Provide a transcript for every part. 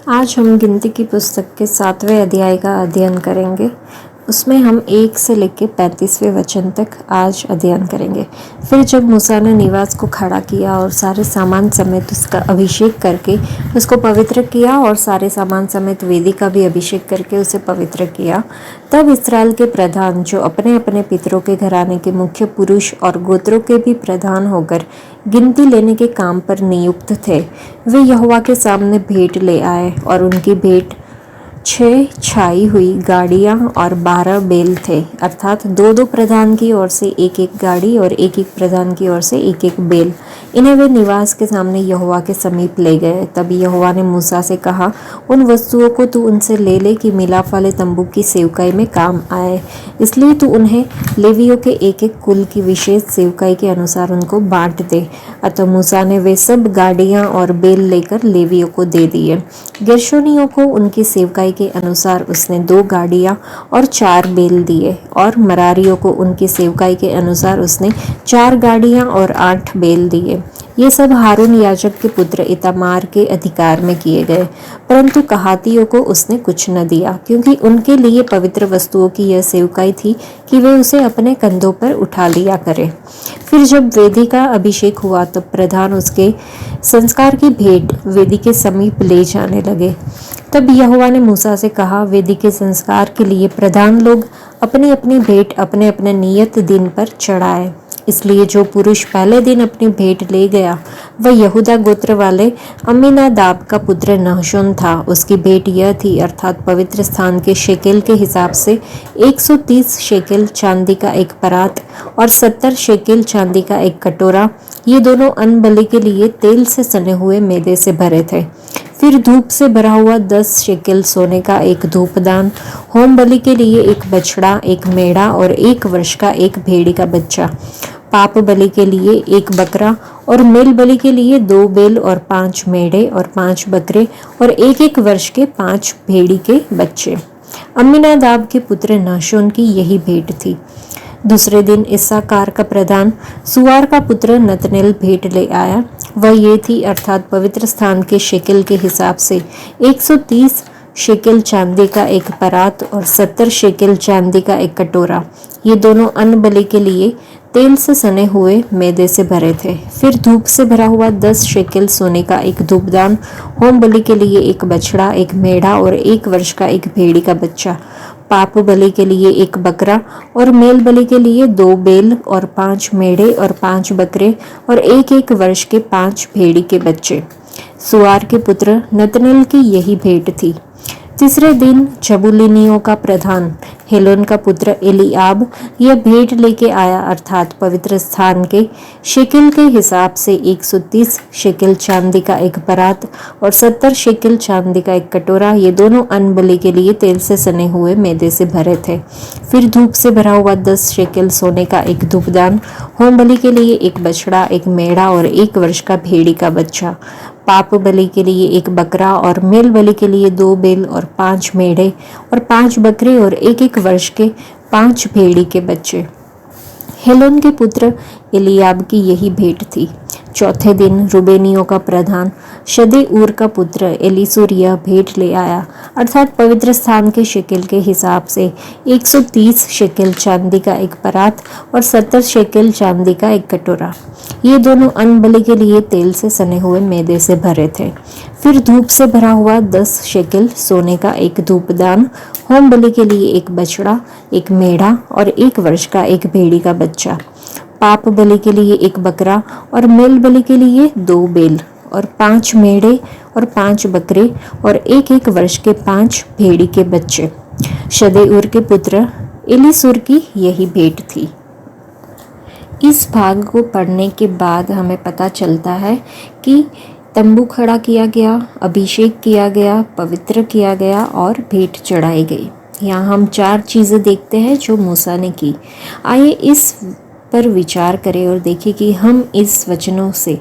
आज हम गिनती की पुस्तक के 7वें अध्याय का अध्ययन करेंगे। उसमें हम 1 से लेकर 35वें वचन तक आज अध्ययन करेंगे। फिर जब मूसा ने निवास को खड़ा किया और सारे सामान समेत उसका अभिषेक करके उसको पवित्र किया और सारे सामान समेत वेदी का भी अभिषेक करके उसे पवित्र किया, तब इस्राएल के प्रधान जो अपने अपने पितरों के घराने के मुख्य पुरुष और गोत्रों के भी प्रधान होकर गिनती लेने के काम पर नियुक्त थे, वे यहोवा के सामने भेंट ले आए और उनकी भेंट 6 छाई हुई गाड़ियां और 12 बैल थे, अर्थात 2-2 प्रधान की ओर से एक एक गाड़ी और एक एक प्रधान की ओर से एक एक बैल। इन्हें वे निवास के सामने यहोवा के समीप ले गए। तब यहोवा ने मूसा से कहा, उन वस्तुओं को तू उनसे ले ले कि मिलाप वाले तंबू की सेवकाई में काम आए, इसलिए तू उन्हें लेवियों के एक एक कुल की विशेष सेवकाई के अनुसार उनको बांट दे। अतः मूसा ने वे सब गाड़ियां और बैल लेकर लेवियों को दे दिए। गेर्शोनियों को उनकी सेवकाई के अनुसार उसने 2 गाड़ियां और 4 बैल दिए, और मरारियों को उनकी सेवकाई के अनुसार उसने 4 गाड़ियां और 8 बैल दिए। ये सब हारून याजक के पुत्र इतामार के अधिकार में किए गए, परंतु कहातियों को उसने कुछ न दिया, क्योंकि उनके लिए पवित्र वस्तुओं की यह सेवकाई थी कि वे उसे अपने कंधों पर उठा लिया करें। फिर जब वेदी का अभिषेक हुआ तब प्रधान उसके संस्कार की भेंट वेदी के समीप ले जाने लगे। तब यहोवा ने मूसा से कहा, वेदी के संस्कार के लिए प्रधान लोग अपनी अपनी भेंट अपने अपने नियत दिन पर चढ़ाए। इसलिए जो पुरुष पहले दिन अपनी भेंट ले गया वह यहूदा गोत्र वाले अम्मीनादाब का पुत्र नहशोन था। उसकी भेंट यह थी, अर्थात पवित्र स्थान के शेकेल के हिसाब से 130 शेकेल चांदी का एक परात और 70 शेकेल चांदी का एक कटोरा। ये दोनों अन्न बलि के लिए तेल से सने हुए मैदे से भरे थे। फिर धूप से भरा हुआ 10 शेकेल सोने का एक धूपदान, होम बलि के लिए एक बछड़ा, एक मेढ़ा और 1 वर्ष का एक भेड़ी का बच्चा, पाप बलि के लिए 1 बकरा और मेल बलि के लिए 2 बैल और 5 मेढ़े और 5 बकरे और 1-1 वर्ष के 5 भेड़ी के बच्चे। अम्मीनादाब के पुत्र नहशोन की यही भेंट थी। दूसरे दिन इस्साकार का प्रधान सुआर का पुत्र नतनेल भेंट ले आया। वह ये थी, अर्थात पवित्र स्थान के शेकेल के हिसाब से 130 शेकेल चांदी का एक परात और 70 शेकेल चांदी का एक कटोरा। ये दोनों अन्न बलि के लिए तेल से सने हुए मैदे से भरे थे। फिर धूप से भरा हुआ 10 शेकेल सोने का एक धूपदान, होम बलि के लिए एक बछड़ा, एक मेढ़ा और 1 वर्ष का एक भेड़ी का बच्चा, पाप बलि के लिए 1 बकरा और मेल बलि के लिए 2 बैल और 5 मेढ़े और 5 बकरे और 1-1 वर्ष के 5 भेड़ी के बच्चे। सुआर के पुत्र नतनेल की यही भेंट थी। तीसरे दिन जबूलूनियों का प्रधान हेलोन का पुत्र एलीआब यह भेंट लेके आया, अर्थात पवित्र स्थान के शेकेल के हिसाब से 130 शेकेल चांदी का एक परात और 70 शेकेल चांदी का एक कटोरा। ये दोनों अन्न बलि के लिए तेल से सने हुए मैदे से भरे थे। फिर धूप से भरा हुआ 10 शेकेल सोने का एक धूपदान, होम बलि के लिए 1 बछड़ा, 1 मेढ़ा और 1 वर्ष का भेड़ी का बच्चा, पाप बलि के लिए 1 बकरा और मेल बलि के लिए 2 बैल और 5 मेढ़े और 5 बकरे और 1-1 वर्ष के 5 भेड़ी के बच्चे। हेलोन के पुत्र एलीआब की यही भेंट थी। चौथे दिन रुबेनियों का प्रधान शदेऊर का पुत्र एलीसूर यह भेंट ले आया, अर्थात पवित्र स्थान के शेकेल के हिसाब से 130 शेकेल चांदी का एक परात और 70 शेकेल चांदी का एक कटोरा। ये दोनों अन्न बलि के लिए तेल से सने हुए मैदे से भरे थे। फिर धूप से भरा हुआ 10 शेकेल सोने का एक धूपदान, होम बलि के लिए 1 बछड़ा, 1 मेढ़ा और 1 वर्ष का एक भेड़ी का बच्चा, पाप बलि के लिए 1 बकरा और मेल बलि के लिए 2 बैल और 5 मेढ़े और 5 बकरे और 1-1 वर्ष के 5 भेड़ी के बच्चे। शदेऊर के पुत्र एलीसूर की यही भेंट थी। इस भाग को पढ़ने के बाद हमें पता चलता है कि तंबू खड़ा किया गया, अभिषेक किया गया, पवित्र किया गया और भेंट चढ़ाई गई। यहाँ हम 4 चीज़ें देखते हैं जो मूसा ने की। आइए इस पर विचार करें और देखें कि हम इस वचनों से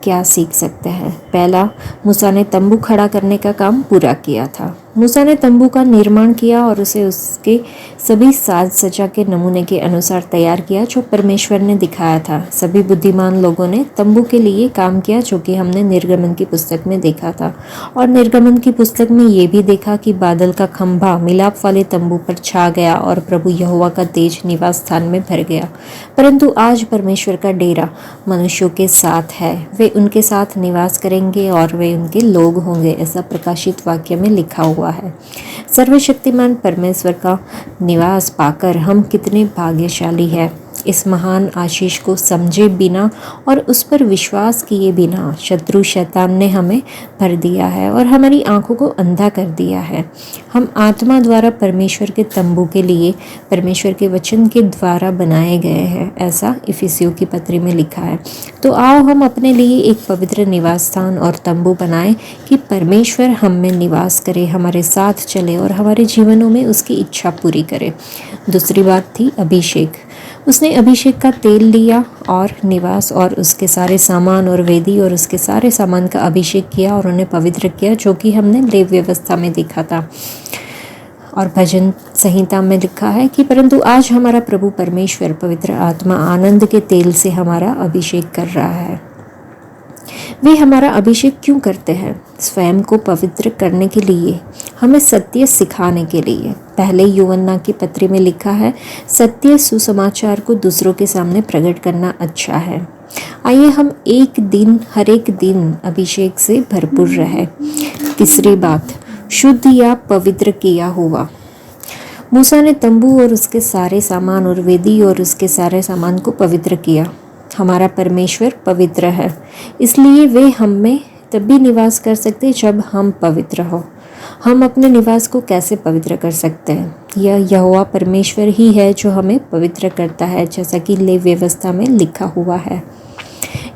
क्या सीख सकते हैं। पहला, मूसा ने तंबू खड़ा करने का काम पूरा किया था। मूसा ने तंबू का निर्माण किया और उसे उसके सभी साज सज्जा के नमूने के अनुसार तैयार किया जो परमेश्वर ने दिखाया था। सभी बुद्धिमान लोगों ने तंबू के लिए काम किया, जो कि हमने निर्गमन की पुस्तक में देखा था। और निर्गमन की पुस्तक में ये भी देखा कि बादल का खंभा मिलाप वाले तंबू पर छा गया और प्रभु यहोवा का तेज निवास स्थान में भर गया। परंतु आज परमेश्वर का डेरा मनुष्यों के साथ है, वे उनके साथ निवास करेंगे और वे उनके लोग होंगे, ऐसा प्रकाशित वाक्य में लिखा हुआ है। सर्वशक्तिमान परमेश्वर का निवास पाकर हम कितने भाग्यशाली हैं। इस महान आशीष को समझे बिना और उस पर विश्वास किए बिना शत्रु शैतान ने हमें भर दिया है और हमारी आंखों को अंधा कर दिया है। हम आत्मा द्वारा परमेश्वर के तंबू के लिए परमेश्वर के वचन के द्वारा बनाए गए हैं, ऐसा इफिसियों की पत्री में लिखा है। तो आओ हम अपने लिए एक पवित्र निवास स्थान और तंबू बनाएं कि परमेश्वर हम में निवास करे, हमारे साथ चले और हमारे जीवनों में उसकी इच्छा पूरी करे। दूसरी बात थी अभिषेक। उसने अभिषेक का तेल लिया और निवास और उसके सारे सामान और वेदी और उसके सारे सामान का अभिषेक किया और उन्हें पवित्र किया, जो कि हमने लेव व्यवस्था में देखा था और भजन संहिता में लिखा है कि परंतु आज हमारा प्रभु परमेश्वर पवित्र आत्मा आनंद के तेल से हमारा अभिषेक कर रहा है। वे हमारा अभिषेक क्यों करते हैं? स्वयं को पवित्र करने के लिए, हमें सत्य सिखाने के लिए। पहले यूहन्ना की पत्री में लिखा है, सत्य सुसमाचार को दूसरों के सामने प्रकट करना अच्छा है। आइए हम हर एक दिन अभिषेक से भरपूर रहे। तीसरी बात, शुद्ध या पवित्र किया हुआ। मूसा ने तंबू और उसके सारे सामान और वेदी और उसके सारे सामान को पवित्र किया। हमारा परमेश्वर पवित्र है, इसलिए वे हम में तब भी निवास कर सकते जब हम पवित्र हो। हम अपने निवास को कैसे पवित्र कर सकते हैं? यह यहोवा परमेश्वर ही है जो हमें पवित्र करता है, जैसा कि लेव व्यवस्था में लिखा हुआ है।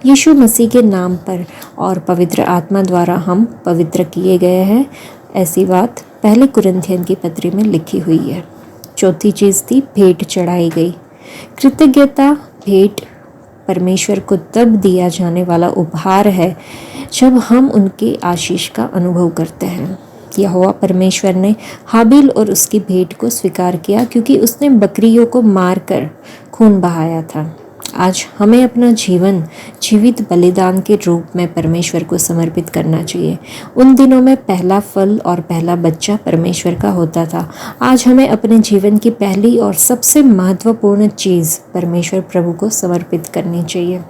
यीशु मसीह के नाम पर और पवित्र आत्मा द्वारा हम पवित्र किए गए हैं, ऐसी बात पहले कुरिन्थियन की पत्री में लिखी हुई है। चौथी चीज़ थी भेंट चढ़ाई गई। कृतज्ञता भेंट परमेश्वर को तब दिया जाने वाला उपहार है जब हम उनके आशीष का अनुभव करते हैं। यहोवा परमेश्वर ने हाबिल और उसकी भेंट को स्वीकार किया क्योंकि उसने बकरियों को मारकर खून बहाया था। आज हमें अपना जीवन जीवित बलिदान के रूप में परमेश्वर को समर्पित करना चाहिए। उन दिनों में पहला फल और पहला बच्चा परमेश्वर का होता था। आज हमें अपने जीवन की पहली और सबसे महत्वपूर्ण चीज़ परमेश्वर प्रभु को समर्पित करनी चाहिए।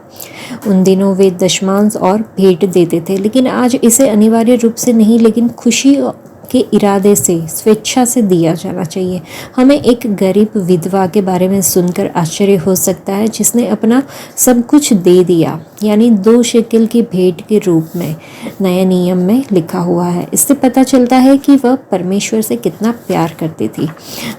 उन दिनों वे दशमांश और भेंट देते थे, लेकिन आज इसे अनिवार्य रूप से नहीं, लेकिन खुशी के इरादे से स्वेच्छा से दिया जाना चाहिए। हमें एक गरीब विधवा के बारे में सुनकर आश्चर्य हो सकता है जिसने अपना सब कुछ दे दिया, यानी 2 शेकेल की भेंट के रूप में नए नियम में लिखा हुआ है। इससे पता चलता है कि वह परमेश्वर से कितना प्यार करती थी।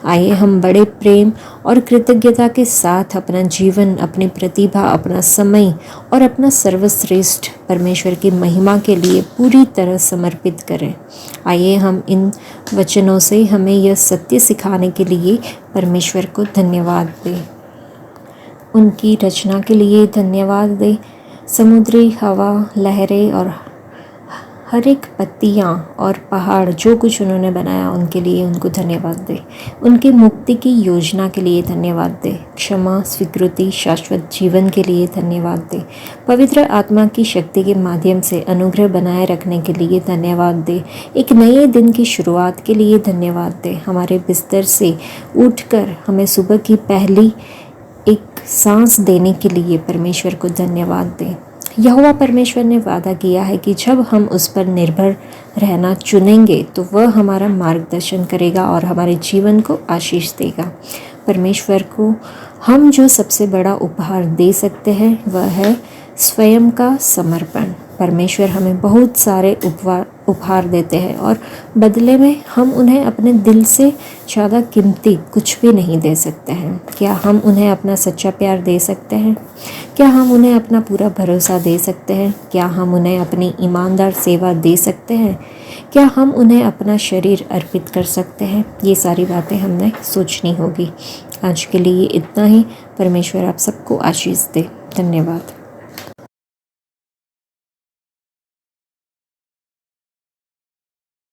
आइए हम बड़े प्रेम और कृतज्ञता के साथ अपना जीवन, अपनी प्रतिभा, अपना समय और अपना सर्वश्रेष्ठ परमेश्वर की महिमा के लिए पूरी तरह समर्पित करें। आइए हम इन वचनों से हमें यह सत्य सिखाने के लिए परमेश्वर को धन्यवाद दें, उनकी रचना के लिए धन्यवाद दें। समुद्री हवा, लहरें और हर एक पत्तियाँ और पहाड़, जो कुछ उन्होंने बनाया उनके लिए उनको धन्यवाद दें। उनके मुक्ति की योजना के लिए धन्यवाद दें। क्षमा, स्वीकृति, शाश्वत जीवन के लिए धन्यवाद दें। पवित्र आत्मा की शक्ति के माध्यम से अनुग्रह बनाए रखने के लिए धन्यवाद दें। एक नए दिन की शुरुआत के लिए धन्यवाद दें। हमारे बिस्तर से उठकर हमें सुबह की पहली एक सांस देने के लिए परमेश्वर को धन्यवाद दें। यहोवा परमेश्वर ने वादा किया है कि जब हम उस पर निर्भर रहना चुनेंगे तो वह हमारा मार्गदर्शन करेगा और हमारे जीवन को आशीष देगा। परमेश्वर को हम जो सबसे बड़ा उपहार दे सकते हैं वह है स्वयं का समर्पण। परमेश्वर हमें बहुत सारे उपहार देते हैं और बदले में हम उन्हें अपने दिल से ज़्यादा कीमती कुछ भी नहीं दे सकते हैं। क्या हम उन्हें अपना सच्चा प्यार दे सकते हैं? क्या हम उन्हें अपना पूरा भरोसा दे सकते हैं? क्या हम उन्हें अपनी ईमानदार सेवा दे सकते हैं? क्या हम उन्हें अपना शरीर अर्पित कर सकते हैं? ये सारी बातें हमने सोचनी होगी। आज के लिए इतना ही। परमेश्वर आप सबको आशीष दे। धन्यवाद।